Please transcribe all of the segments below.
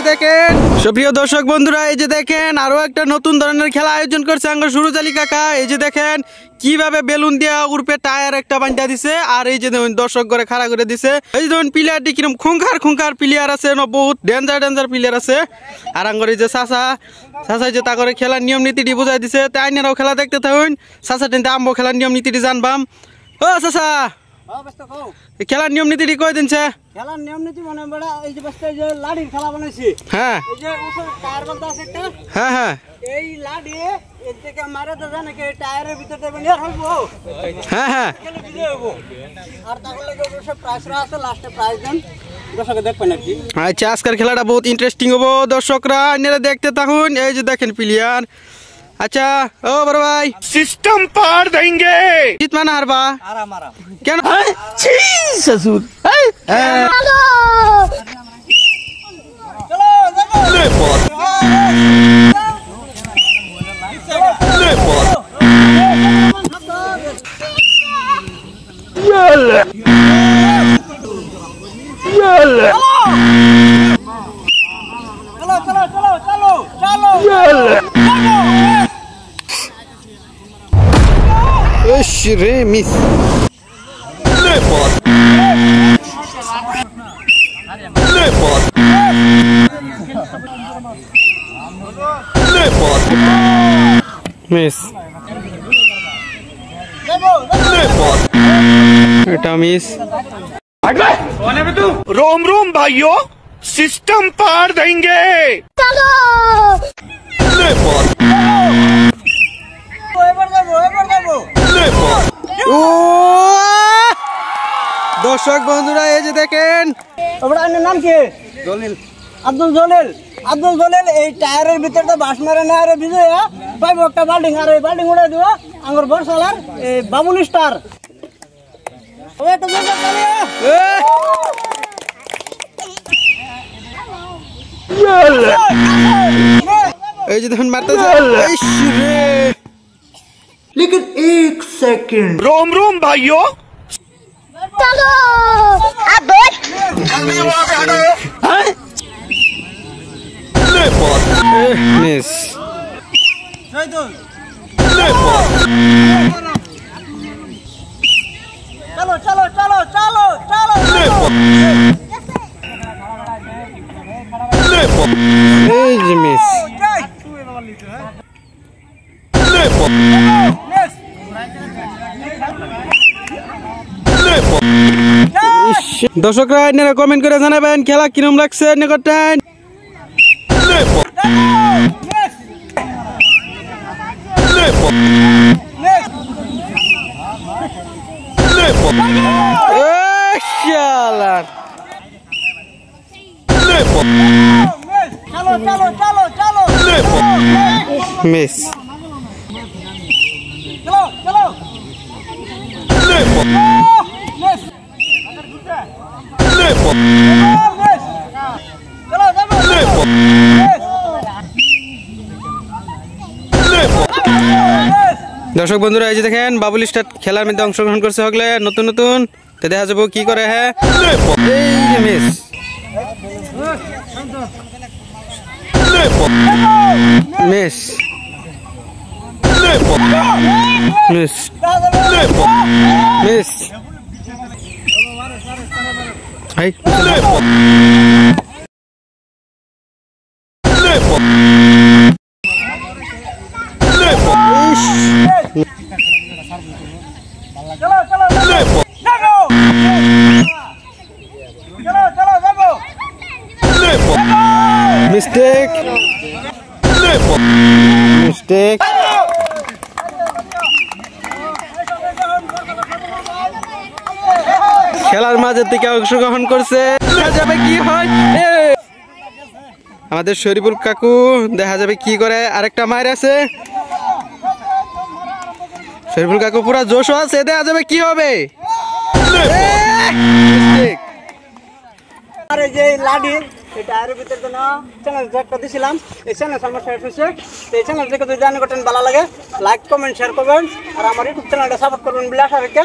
দেখেন সুপ্রিয় দর্শক বন্ধুরা, এই যে দেখেন আরো একটা নতুন ধরনের খেলা আয়োজন করছে আঙ্গ সুরজ আলী কাকা। এই যে দেখেন কিভাবে বেলুন দিয়া উরপে টায়ার একটা বান্ধা দিছে, আর এই যে দেখুন দর্শক করে খাড়া করে দিছে। এই যে দেখুন প্লেয়ারটি কিরম খুঙ্খার প্লেয়ার আছে, বহুত ডেঞ্জার প্লেয়ার আছে। আর আঙ্গর এই যে চাচা যে তা করে খেলার নিয়ম নীতিটি বুঝাই দিছে, তাই আইনেরাও খেলা দেখতে থাকুন। চাচা টেনতে আমবো খেলার নিয়ম নীতিটি জানবাম। ও চাচা, খেলার নিয়ম নীতিটি কই দিনছে? খেলার নিয়ম নীতি মানে বড়া এই যে বস্তায় যে লাড়ির খেলা বানাইছি। হ্যাঁ এই যে উপরে টায়ার বলতে আছে একটা। হ্যাঁ এই লাড়ি এর থেকে মারা তো জানে কি টায়ারের ভিতরে বেনিয়ার হইব। হ্যাঁ খেলে ভিজে হইব। আর তাহলে যে অবশ্য প্রাইস আছে, লাস্টে প্রাইস দেন দর্শকরা দেখবেন আর কি। আচ্ছা, আজকের খেলাটা বহুত ইন্টারেস্টিং হবো, দর্শকরা আপনারা দেখতে থাকুন। এই যে দেখেন প্লেয়ার। আচ্ছা ও বড় ভাই, सिस्टम पार देंगे। জিত মানে হারবা আরাম কেন? ससुर চলো রে মিস। মিস, এটা মিস। रोम रोम भाइयों, सिस्टम पार देंगे। ও দর্শক বন্ধুরা, এই যে দেখেন আপনার নাম কি? জলিল। আব্দুল জলিল এই টায়ারের ভিতরটা বাস মারে না আরে ভিজে পাইবো একটা বাল্ডিং, আর এই বাল্ডিং উড়াই দিব আঙ্গুর বর্ষালার এই বাবুল স্টার। ওই তো জলদি চালিয়ে এই যে দেখুন মারতেছে। लेकिन एक सेकंड रोम रोम भाइयों, चलो अब মিস। चलो चलो चलो चलो चलो এই যে মিস। দর্শকরা আপনারা কমেন্ট করে জানাবেন খেলা কিরম লাগছে। নিকটান चलो चलो चलो चलो মিস। चलो चलो দর্শক বন্ধুরা, এই যে দেখেন বাবুল স্টার খেলার মধ্যে অংশগ্রহণ করছে হগলে নতুন তো দেখা যাবো কি করে। হ্যাঁ এই যে মিস। Miss miss miss. এই चलो चलो जागो चलो चलो जागो মিস্টেক মিস্টেক। খেলার মাঝে থেকে অংশগ্রহণ করছে, দেখা যাবে কি হয়। আমাদের শরীফুল কাকু দেখা যাবে কি করে। আরেকটা মায়ের আছে, শরীফুল কাকু পুরা জোশ আছে, দেখা যাবে কি হবে। আরে যে লাডি এই টায়ারের ভিতরে তো না চ্যানেল একটা দিছিলাম, এই চ্যানেল আমার শেষ হয়েছে। এই চ্যানেল থেকে যদি জানি করতেন ভালো লাগে লাইক কমেন্ট শেয়ার করবেন, আর আমার ইউটিউব চ্যানেলটা সাপোর্ট করবেন বলে আশা রেখে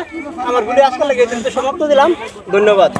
আমার ভিডিও আজকে লাগে সমাপ্ত দিলাম। ধন্যবাদ।